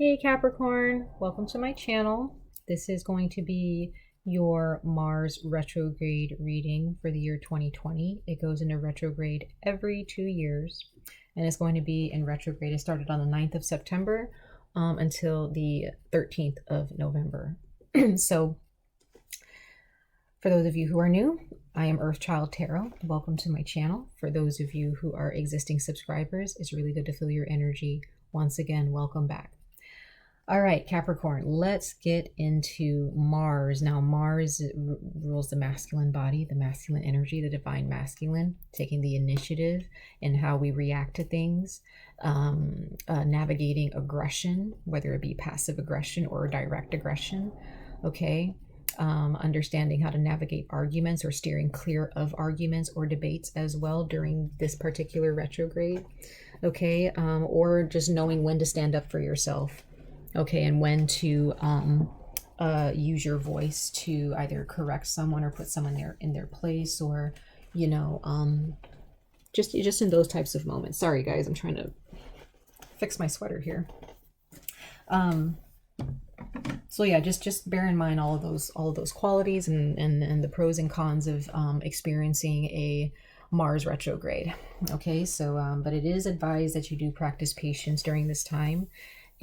Hey Capricorn, welcome to my channel. This is going to be your Mars retrograde reading for the year 2020. It goes into retrograde every 2 years, and it's going to be in retrograde. It started on the 9th of September until the 13th of November. So for those of you who are new, I am Earthchild Tarot. Welcome to my channel. For those of you who are existing subscribers, it's really good to feel your energy. Once again, welcome back. All right, Capricorn, let's get into Mars. Now, Mars rules the masculine body, the masculine energy, the divine masculine, taking the initiative in how we react to things, navigating aggression, whether it be passive aggression or direct aggression, okay? Understanding how to navigate arguments or steering clear of arguments or debates as well during this particular retrograde, okay? Or just knowing when to stand up for yourself. Okay, and when to use your voice to either correct someone or put someone there in their place, or just in those types of moments. Sorry guys, I'm trying to fix my sweater here. So yeah, just bear in mind all of those qualities and the pros and cons of experiencing a Mars retrograde. Okay, so but it is advised that you do practice patience during this time.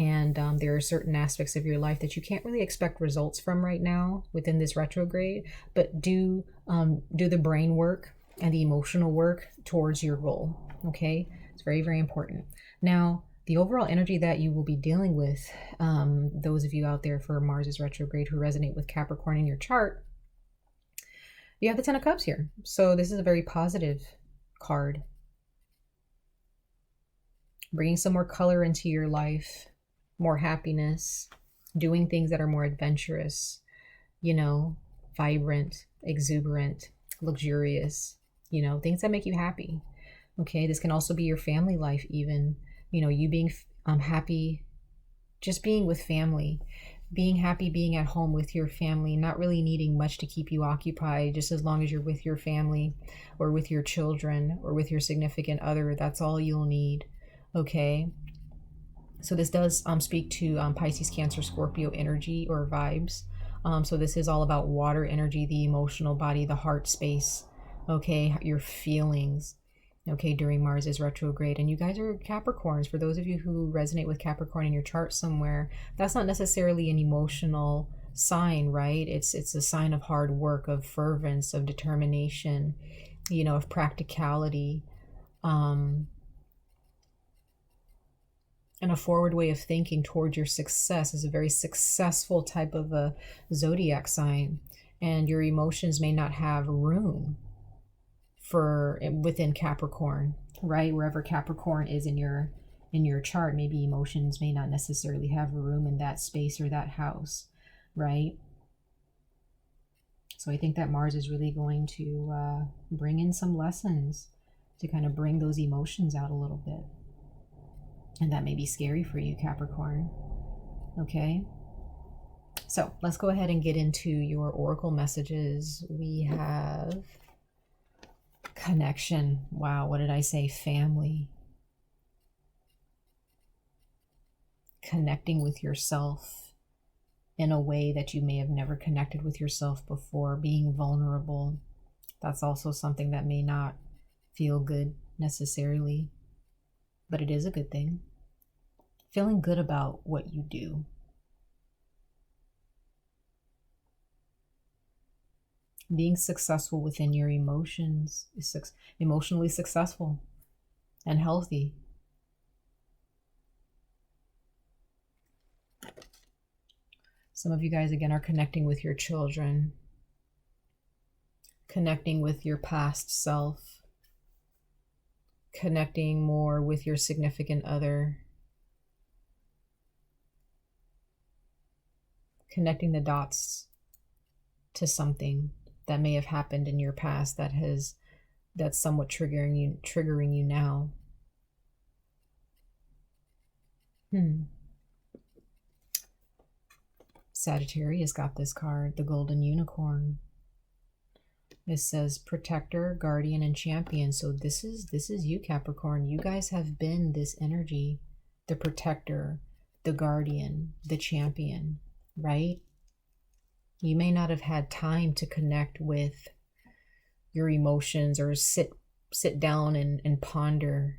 And there are certain aspects of your life that you can't really expect results from right now within this retrograde, but do the brain work and the emotional work towards your goal, okay? It's very, very important. Now, the overall energy that you will be dealing with, those of you out there for Mars's retrograde who resonate with Capricorn in your chart, you have the Ten of Cups here. So this is a very positive card. Bringing some more color into your life, more happiness, doing things that are more adventurous, vibrant, exuberant, luxurious, things that make you happy. Okay, this can also be your family life even, you being happy, just being with family, being happy, being at home with your family, not really needing much to keep you occupied, just as long as you're with your family or with your children or with your significant other, that's all you'll need, okay? So this does speak to Pisces, Cancer, Scorpio energy or vibes. So this is all about water energy, the emotional body, the heart space, okay, your feelings, okay, during Mars's retrograde. And you guys are Capricorns. For those of you who resonate with Capricorn in your chart somewhere, that's not necessarily an emotional sign, right? It's a sign of hard work, of fervence, of determination, of practicality, and a forward way of thinking towards your success. Is a very successful type of a zodiac sign, and your emotions may not have room within Capricorn, right? Wherever Capricorn is in your chart, maybe emotions may not necessarily have room in that space or that house, right? So I think that Mars is really going to bring in some lessons to kind of bring those emotions out a little bit. And that may be scary for you, Capricorn. Okay. So let's go ahead and get into your oracle messages. We have connection. Wow, what did I say? Family. Connecting with yourself in a way that you may have never connected with yourself before. Being vulnerable. That's also something that may not feel good necessarily, but it is a good thing. Feeling good about what you do. Being successful within your emotions, emotionally successful and healthy. Some of you guys, again, are connecting with your children, connecting with your past self, connecting more with your significant other, connecting the dots to something that may have happened in your past that's somewhat triggering you now. Sagittarius got this card, the Golden Unicorn. It says protector, guardian, and champion. So this is you, Capricorn. You guys have been this energy, the protector, the guardian, the champion, right? You may not have had time to connect with your emotions or sit down and ponder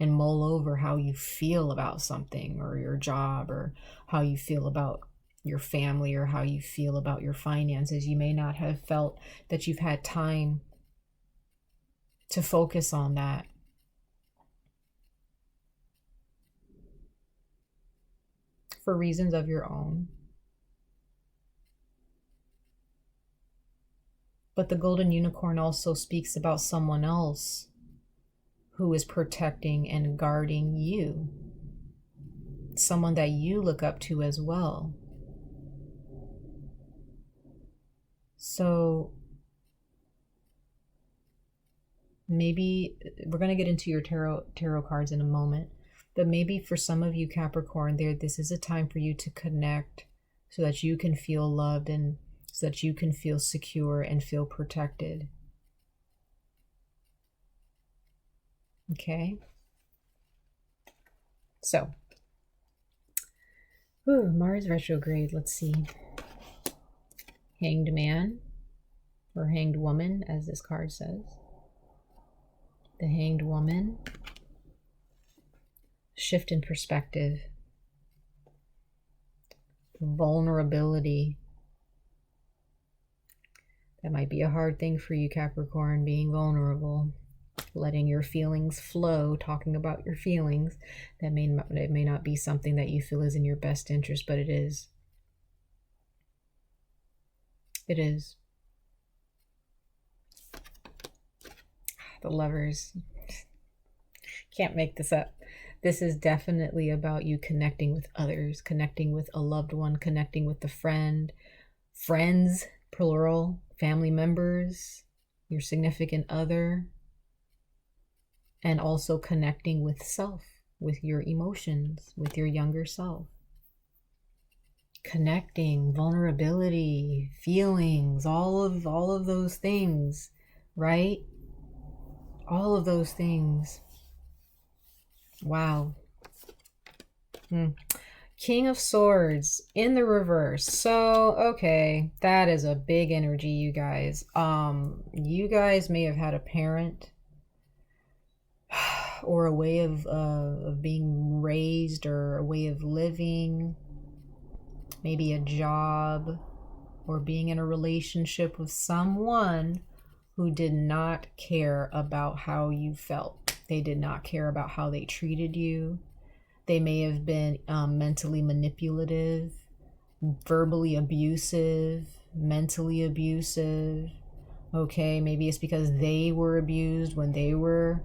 and mull over how you feel about something or your job, or how you feel about your family, or how you feel about your finances. You may not have felt that you've had time to focus on that. For reasons of your own. But the golden unicorn also speaks about someone else who is protecting and guarding you. Someone that you look up to as well. So maybe we're going to get into your tarot cards in a moment, but maybe for some of you Capricorn, this is a time for you to connect so that you can feel loved and so that you can feel secure and feel protected. Okay. So, Mars retrograde. Let's see. Hanged man, or hanged woman, as this card says. The hanged woman. Shift in perspective. Vulnerability. That might be a hard thing for you, Capricorn, being vulnerable. Letting your feelings flow, talking about your feelings. It may not be something that you feel is in your best interest, but it is. It is. The Lovers. Can't make this up. This is definitely about you connecting with others, connecting with a loved one, connecting with a friend, friends, plural, family members, your significant other, and also connecting with self, with your emotions, with your younger self. Connecting, vulnerability, feelings, all of those things, right? All of those things. Wow. King of Swords in the reverse. So, okay, that is a big energy, you guys. You guys may have had a parent or a way of being raised, or a way of living, maybe a job, or being in a relationship with someone who did not care about how you felt. They did not care about how they treated you. They may have been mentally manipulative, verbally abusive, mentally abusive. Okay, maybe it's because they were abused when they were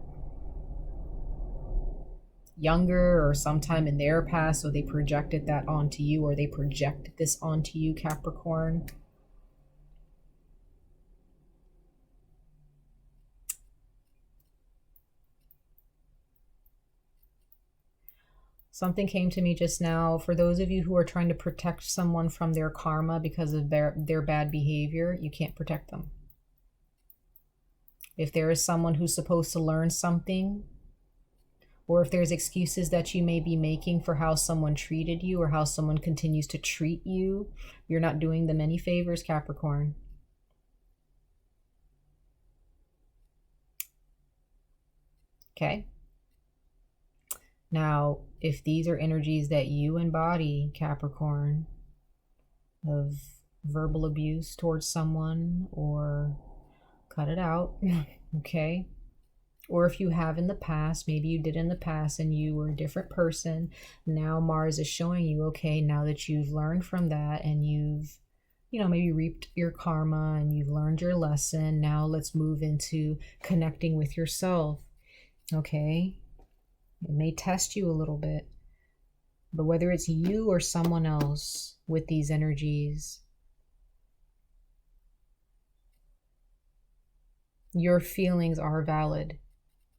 younger or sometime in their past, so they projected that onto you, or they projected this onto you, Capricorn. Something came to me just now. For those of you who are trying to protect someone from their karma because of their bad behavior, you can't protect them. If there is someone who's supposed to learn something, or if there's excuses that you may be making for how someone treated you or how someone continues to treat you, you're not doing them any favors, Capricorn. Okay? Now, if these are energies that you embody, Capricorn, of verbal abuse towards someone, or cut it out, okay? Or if you have in the past, maybe you did in the past and you were a different person. Now Mars is showing you, okay, now that you've learned from that and you've, maybe reaped your karma and you've learned your lesson, now let's move into connecting with yourself, okay? It may test you a little bit, but whether it's you or someone else with these energies, your feelings are valid.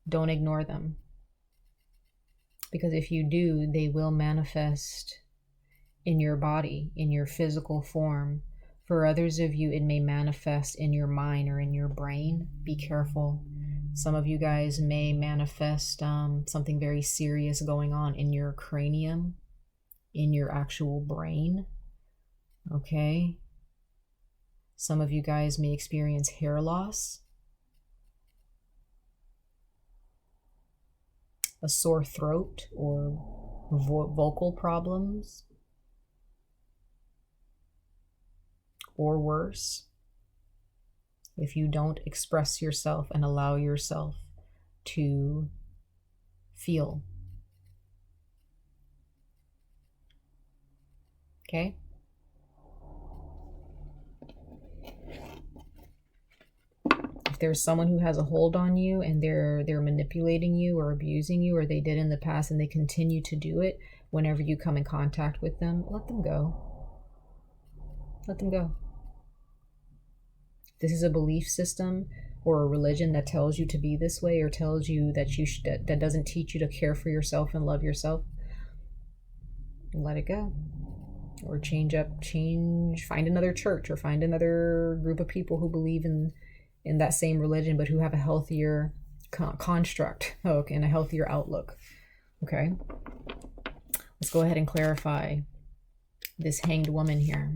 Don't ignore them. Because if you do, they will manifest in your body, in your physical form. For others of you, it may manifest in your mind or in your brain. Be careful. Some of you guys may manifest something very serious going on in your cranium, in your actual brain. Okay. Some of you guys may experience hair loss, a sore throat, or vocal problems, or worse, if you don't express yourself and allow yourself to feel. Okay? If there's someone who has a hold on you and they're manipulating you or abusing you, or they did in the past and they continue to do it, whenever you come in contact with them, let them go. Let them go. This is a belief system or a religion that tells you to be this way, or tells you that you should, that doesn't teach you to care for yourself and love yourself. Let it go. Or change, find another church, or find another group of people who believe in that same religion, but who have a healthier construct, okay, and a healthier outlook. Okay, let's go ahead and clarify this Hanged Woman here.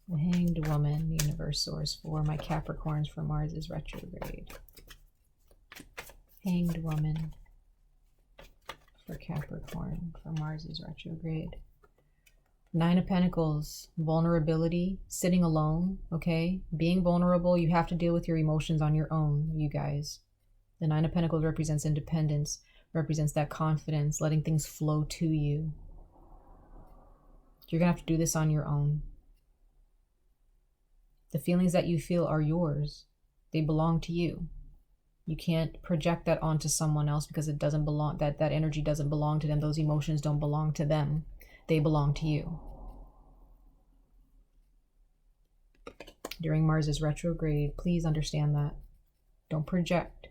The Hanged Woman, the universe source for my Capricorns for Mars is retrograde. Hanged Woman for Capricorn for Mars is retrograde. Nine of Pentacles, vulnerability, sitting alone, okay? Being vulnerable, you have to deal with your emotions on your own, you guys. The Nine of Pentacles represents independence, represents that confidence, letting things flow to you. You're gonna have to do this on your own. The feelings that you feel are yours. They belong to you. You can't project that onto someone else because it doesn't belong, that energy doesn't belong to them. Those emotions don't belong to them. They belong to you. During Mars's retrograde, please understand that. Don't project.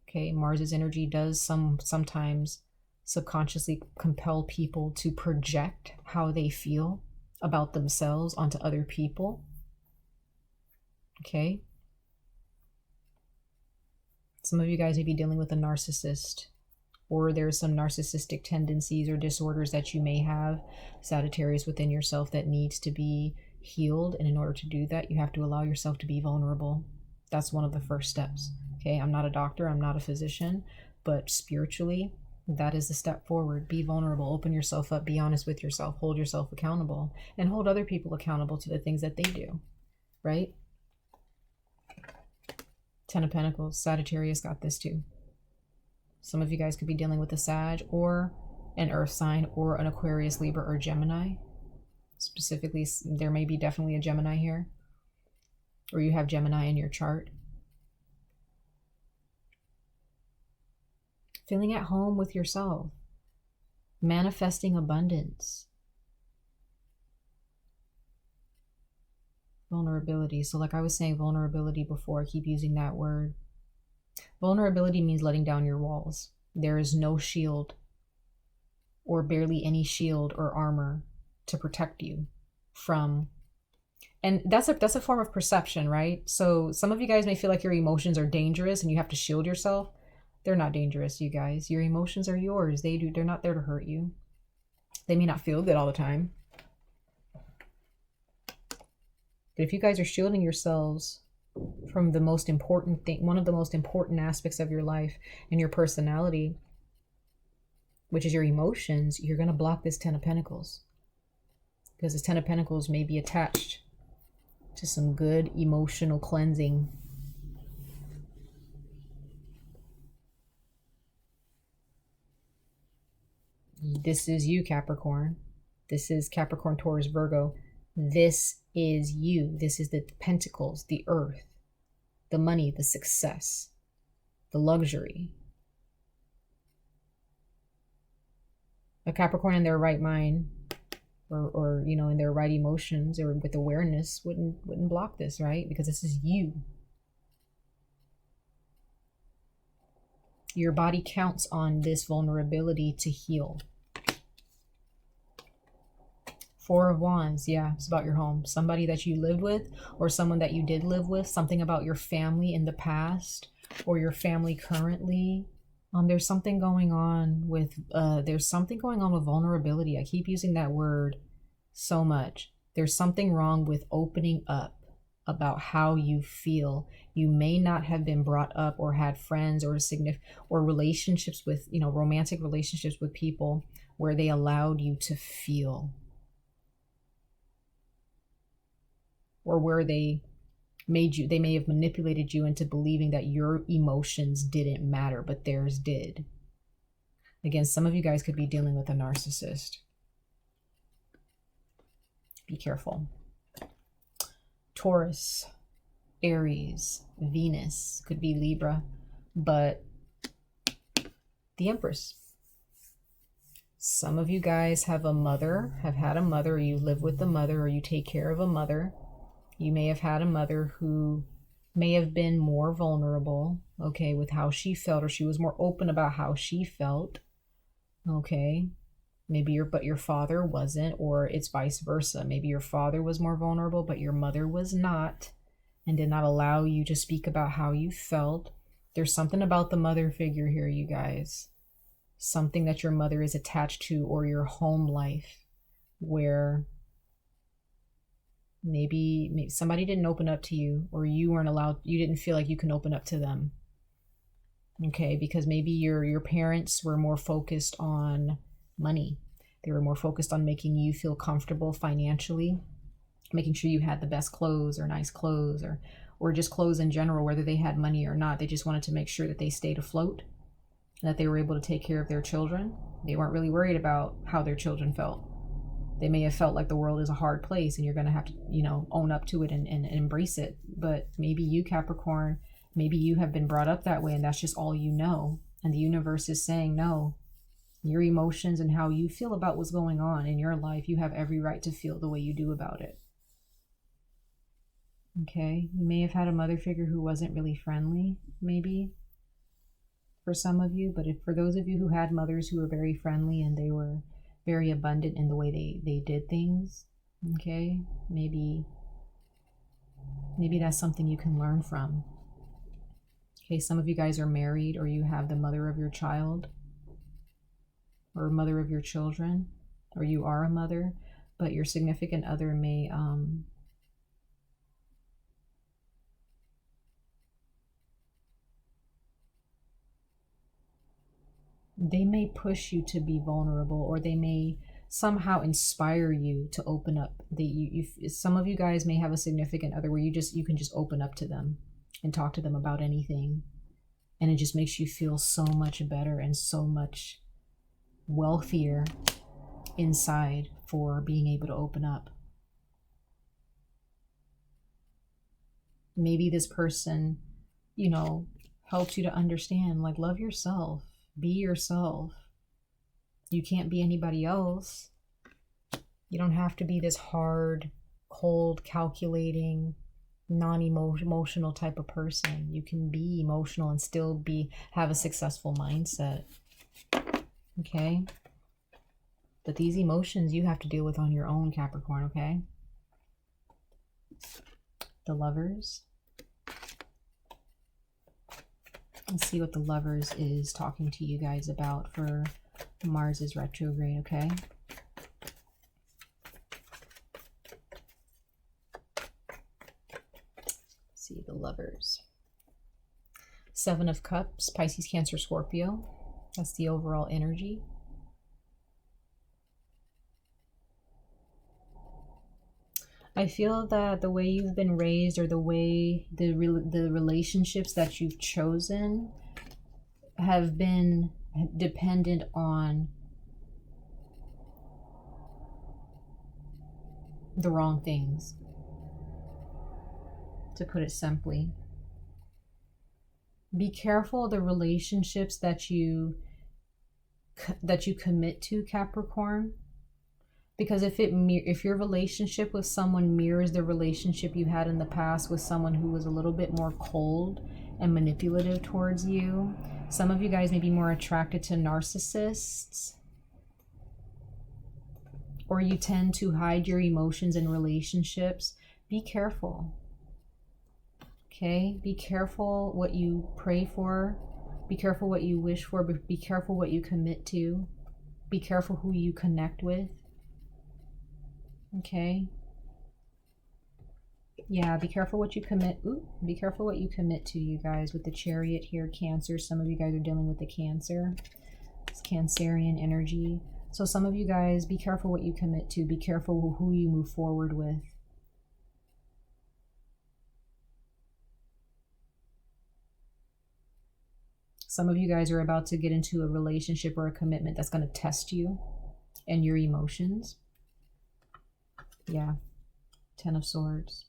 Okay, Mars's energy does sometimes subconsciously compel people to project how they feel about themselves onto other people. Okay. Some of you guys may be dealing with a narcissist, or there's some narcissistic tendencies or disorders that you may have, Sagittarius, within yourself that needs to be healed. And in order to do that, you have to allow yourself to be vulnerable. That's one of the first steps. Okay, I'm not a doctor, I'm not a physician, but spiritually, that is the step forward. Be vulnerable, open yourself up, be honest with yourself, hold yourself accountable, and hold other people accountable to the things that they do, right? Ten of Pentacles, Sagittarius got this too. Some of you guys could be dealing with a Sag, or an Earth sign, or an Aquarius, Libra, or Gemini. Specifically, there may be definitely a Gemini here, or you have Gemini in your chart. Feeling at home with yourself, manifesting abundance. Vulnerability. So like I was saying, vulnerability before, I keep using that word. Vulnerability means letting down your walls. There is no shield, or barely any shield or armor to protect you from. And that's a form of perception, right? So some of you guys may feel like your emotions are dangerous and you have to shield yourself. They're not dangerous, you guys. Your emotions are yours. They're not there to hurt you. They may not feel good all the time. But if you guys are shielding yourselves from the most important thing, one of the most important aspects of your life and your personality, which is your emotions, you're going to block this Ten of Pentacles. Because this Ten of Pentacles may be attached to some good emotional cleansing. This is you, Capricorn. This is Capricorn, Taurus, Virgo. This is you. This is the Pentacles, the Earth, the money, the success, the luxury. A Capricorn in their right mind, or you know, in their right emotions, or with awareness, wouldn't block this, right? Because this is you. Your body counts on this vulnerability to heal. Four of Wands, yeah, it's about your home. Somebody that you lived with or someone that you did live with, something about your family in the past or your family currently. There's something going on with, vulnerability. I keep using that word so much. There's something wrong with opening up about how you feel. You may not have been brought up or had friends or relationships with, romantic relationships with people where they allowed you to feel, or where they may have manipulated you into believing that your emotions didn't matter, but theirs did. Again, some of you guys could be dealing with a narcissist. Be careful. Taurus, Aries, Venus, could be Libra, but the Empress. Some of you guys have had a mother, or you live with a mother, or you take care of a mother. You may have had a mother who may have been more vulnerable, okay, with how she felt, or she was more open about how she felt, okay. Maybe your father wasn't, or it's vice versa. Maybe your father was more vulnerable, but your mother was not, and did not allow you to speak about how you felt. There's something about the mother figure here, you guys. Something that your mother is attached to, or your home life, where maybe somebody didn't open up to you, or you didn't feel like you can open up to them. Okay, because maybe your parents were more focused on money. They were more focused on making you feel comfortable financially, making sure you had the best clothes or nice clothes, or just clothes in general, whether they had money or not. They just wanted to make sure that they stayed afloat and that they were able to take care of their children. They weren't really worried about how their children felt. They may have felt like the world is a hard place and you're going to have to, own up to it and embrace it. But maybe you, Capricorn, maybe you have been brought up that way and that's just all you know. And the universe is saying, no, your emotions and how you feel about what's going on in your life, you have every right to feel the way you do about it. Okay, you may have had a mother figure who wasn't really friendly, maybe, for some of you. But for those of you who had mothers who were very friendly and they were very abundant in the way they did things, okay, maybe that's something you can learn from. Okay, some of you guys are married, or you have the mother of your child or mother of your children, or you are a mother, but your significant other may they may push you to be vulnerable, or they may somehow inspire you to open up. Some of you guys may have a significant other where you can just open up to them and talk to them about anything, and it just makes you feel so much better and so much wealthier inside for being able to open up. Maybe this person, helps you to understand, like, love yourself. Be yourself. You can't be anybody else. You don't have to be this hard, cold, calculating, non-emotional type of person. You can be emotional and still have a successful mindset. Okay? But these emotions you have to deal with on your own, Capricorn, okay? The Lovers. Let's see what the Lovers is talking to you guys about for Mars's retrograde, okay? Let's see the Lovers. Seven of Cups, Pisces, Cancer, Scorpio. That's the overall energy. I feel that the way you've been raised, or the way the relationships that you've chosen have been dependent on the wrong things, to put it simply. Be careful of the relationships that you commit to, Capricorn. Because if your relationship with someone mirrors the relationship you had in the past with someone who was a little bit more cold and manipulative towards you, some of you guys may be more attracted to narcissists. or you tend to hide your emotions in relationships, be careful. Okay? Be careful what you pray for. Be careful what you wish for. But be careful what you commit to. Be careful who you connect with. Okay? Yeah, be careful what you commit. Ooh, be careful what you commit to, you guys, with the Chariot here, Cancer. Some of you guys are dealing with the Cancer. It's Cancerian energy. So some of you guys, be careful what you commit to. Be careful who you move forward with. Some of you guys are about to get into a relationship or a commitment that's going to test you and your emotions. Yeah. 10 of Swords.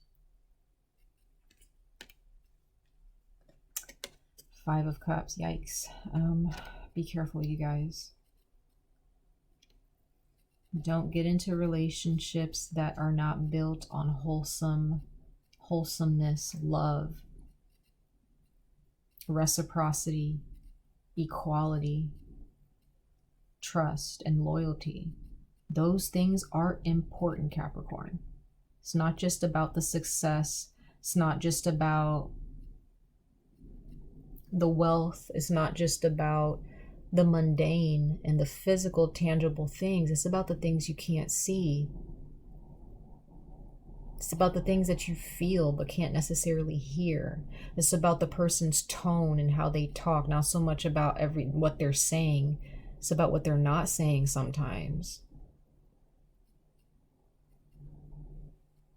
5 of Cups. Yikes. Be careful, you guys. Don't get into relationships that are not built on wholesomeness, love, reciprocity, equality, trust, and loyalty. Those things are important, Capricorn. It's not just about the success. It's not just about the wealth. It's not just about the mundane and the physical, tangible things. It's about the things you can't see. It's about the things that you feel but can't necessarily hear. It's about the person's tone and how they talk, not so much about what they're saying. It's about what they're not saying sometimes.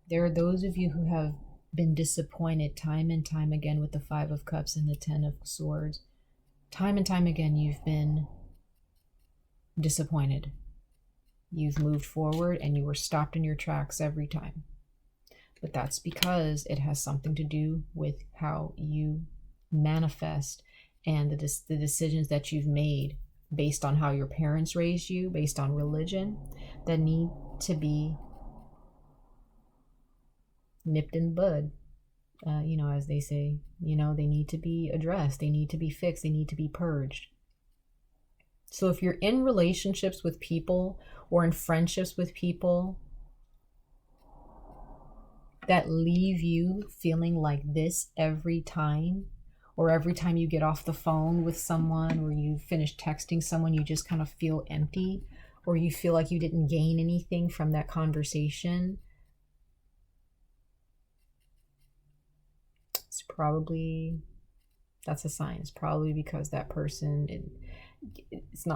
There are those of you who have been disappointed time and time again with the 5 of Cups and the 10 of Swords. Time and time again, you've been disappointed. You've moved forward and you were stopped in your tracks every time. But that's because it has something to do with how you manifest and the decisions that you've made based on how your parents raised you, based on religion, that need to be nipped in the bud. You know, as they say, you know, they need to be addressed. They need to be fixed. They need to be purged. So if you're in relationships with people or in friendships with people that leave you feeling like this every time, or every time you get off the phone with someone or you finish texting someone, you just kind of feel empty, or you feel like you didn't gain anything from that conversation, it's probably, that's a sign. It's probably because that person,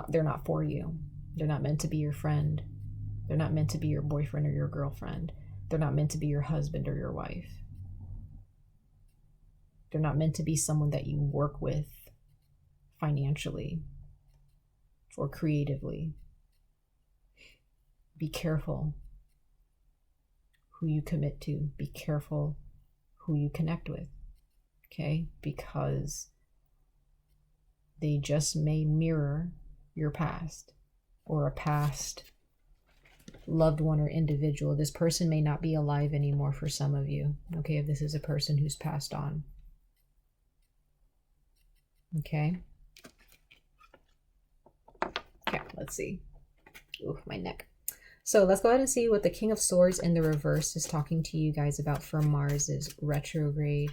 they're not for you. They're not meant to be your friend. They're not meant to be your boyfriend or your girlfriend. They're not meant to be your husband or your wife. They're not meant to be someone that you work with financially or creatively. Be careful who you commit to. Be careful who you connect with. Okay? Because they just may mirror your past, or a past loved one or individual. This person may not be alive anymore for some of you. Okay? If this is a person who's passed on. Okay? Okay, let's see. Ooh, my neck. So let's go ahead and see what the King of Swords in the reverse is talking to you guys about for Mars's retrograde.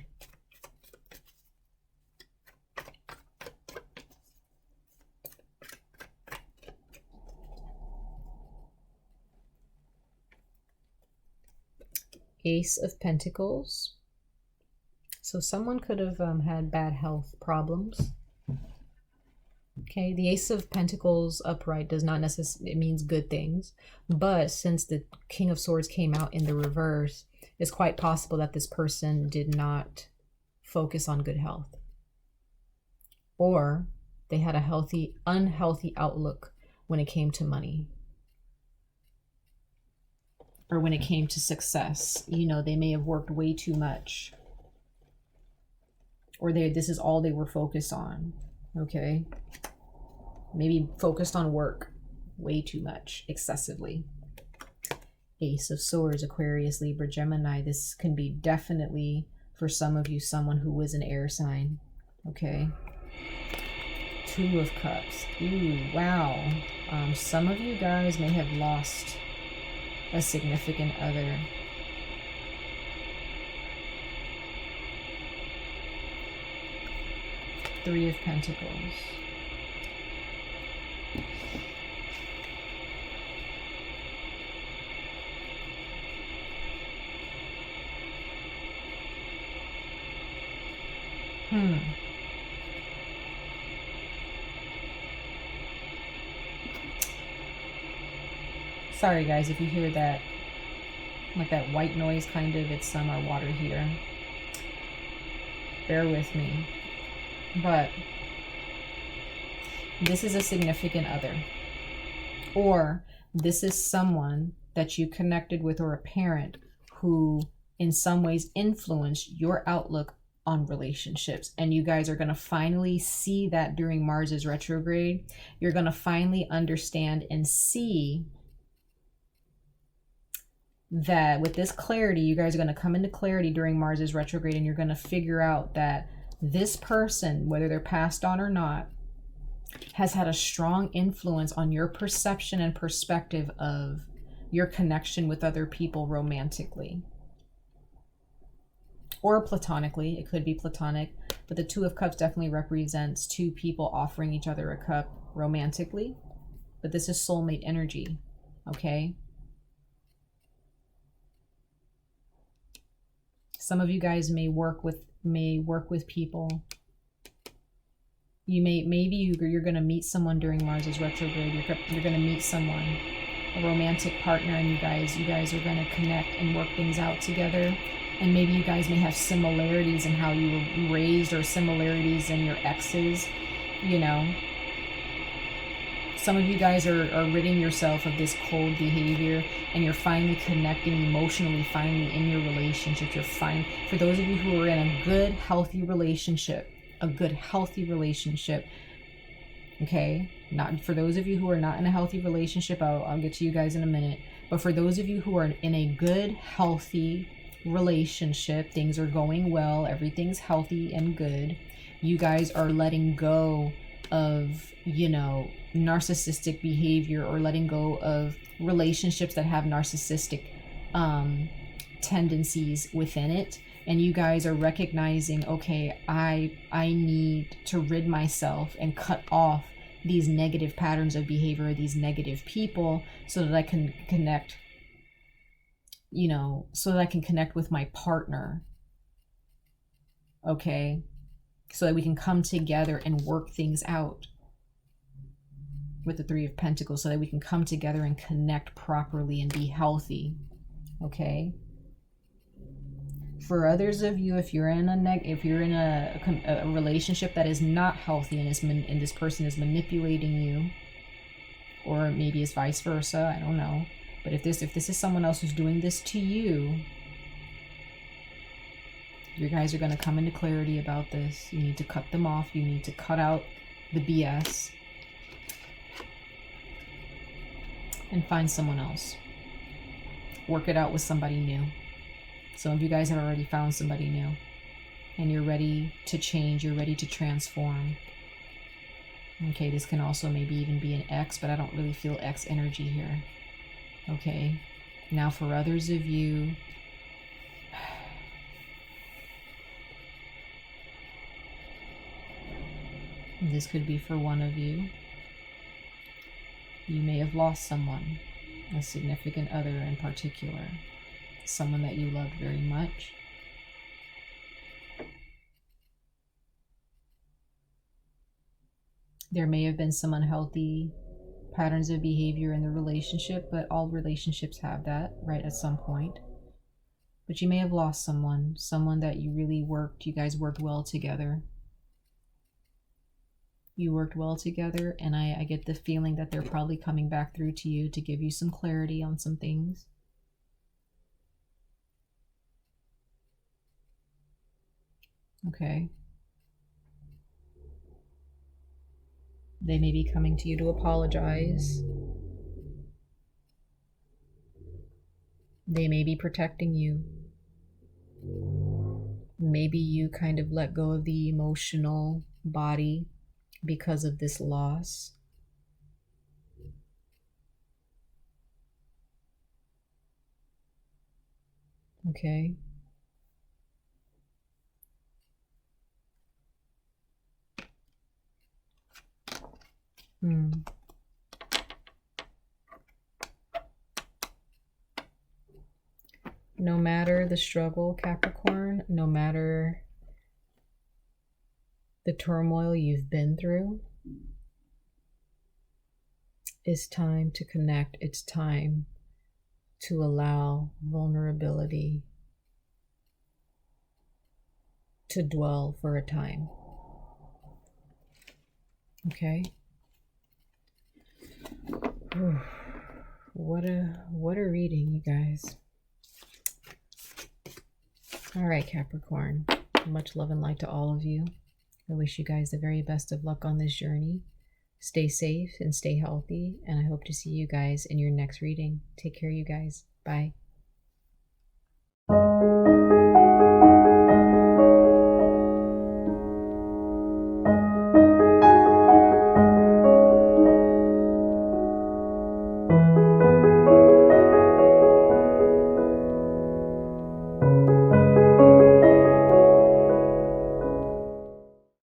Ace of Pentacles. So someone could have had bad health problems. Okay, the Ace of Pentacles upright does not necessarily, it means good things. But since the King of Swords came out in the reverse, it's quite possible that this person did not focus on good health. Or they had a unhealthy outlook when it came to money. Or when it came to success. You know, they may have worked way too much. Or this is all they were focused on. Okay? Maybe focused on work way too much, excessively. Ace of Swords, Aquarius, Libra, Gemini. This can be definitely, for some of you, someone who was an air sign. Okay? 2 of Cups. Ooh, wow. Some of you guys may have lost a significant other. Three of Pentacles. Sorry guys if you hear that, like that white noise kind of, it's our water heater. Bear with me. But this is a significant other, or this is someone that you connected with, or a parent who in some ways influenced your outlook on relationships. And you guys are going to finally see that during Mars's retrograde. You're going to finally understand and see that with this clarity, you guys are going to come into clarity during Mars's retrograde, and you're going to figure out that this person, whether they're passed on or not, has had a strong influence on your perception and perspective of your connection with other people romantically or platonically. It could be platonic, but the Two of Cups definitely represents two people offering each other a cup romantically. But this is soulmate energy, okay? Some of you guys may work with people. You're going to meet someone during Mars's retrograde. You're going to meet someone, a romantic partner, and you guys are going to connect and work things out together. And maybe you guys may have similarities in how you were raised, or similarities in your exes, you know. Some of you guys are ridding yourself of this cold behavior, and you're finally connecting emotionally, finally in your relationship. For those of you who are in a good, healthy relationship, okay? Not for those of you who are not in a healthy relationship, I'll get to you guys in a minute. But for those of you who are in a good, healthy relationship, things are going well, everything's healthy and good, you guys are letting go of, you know, narcissistic behavior, or letting go of relationships that have narcissistic tendencies within it. And you guys are recognizing, okay, I need to rid myself and cut off these negative patterns of behavior, these negative people, so that I can connect, you know, so that I can connect with my partner, okay? So that we can come together and work things out with the Three of Pentacles, so that we can come together and connect properly and be healthy, okay? For others of you, if you're in a relationship that is not healthy, and this person is manipulating you, or maybe it's vice versa, I don't know. But if this is someone else who's doing this to you, you guys are going to come into clarity about this. You need to cut them off. You need to cut out the BS and find someone else. Work it out with somebody new. Some of you guys have already found somebody new, and you're ready to change. You're ready to transform. Okay, this can also maybe even be an ex, but I don't really feel ex energy here. Okay, now for others of you, this could be for one of you. You may have lost someone, a significant other in particular, someone that you loved very much. There may have been some unhealthy patterns of behavior in the relationship, but all relationships have that, right, at some point. But you may have lost someone that you guys worked well together. You worked well together, and I get the feeling that they're probably coming back through to you to give you some clarity on some things. Okay. They may be coming to you to apologize. They may be protecting you. Maybe you kind of let go of the emotional body because of this loss. Okay. No matter the struggle, Capricorn, no matter the turmoil you've been through, it's time to connect. It's time to allow vulnerability to dwell for a time. Okay. Whew. What a reading, you guys. All right, Capricorn. Much love and light to all of you. I wish you guys the very best of luck on this journey. Stay safe and stay healthy, and I hope to see you guys in your next reading. Take care, you guys. Bye.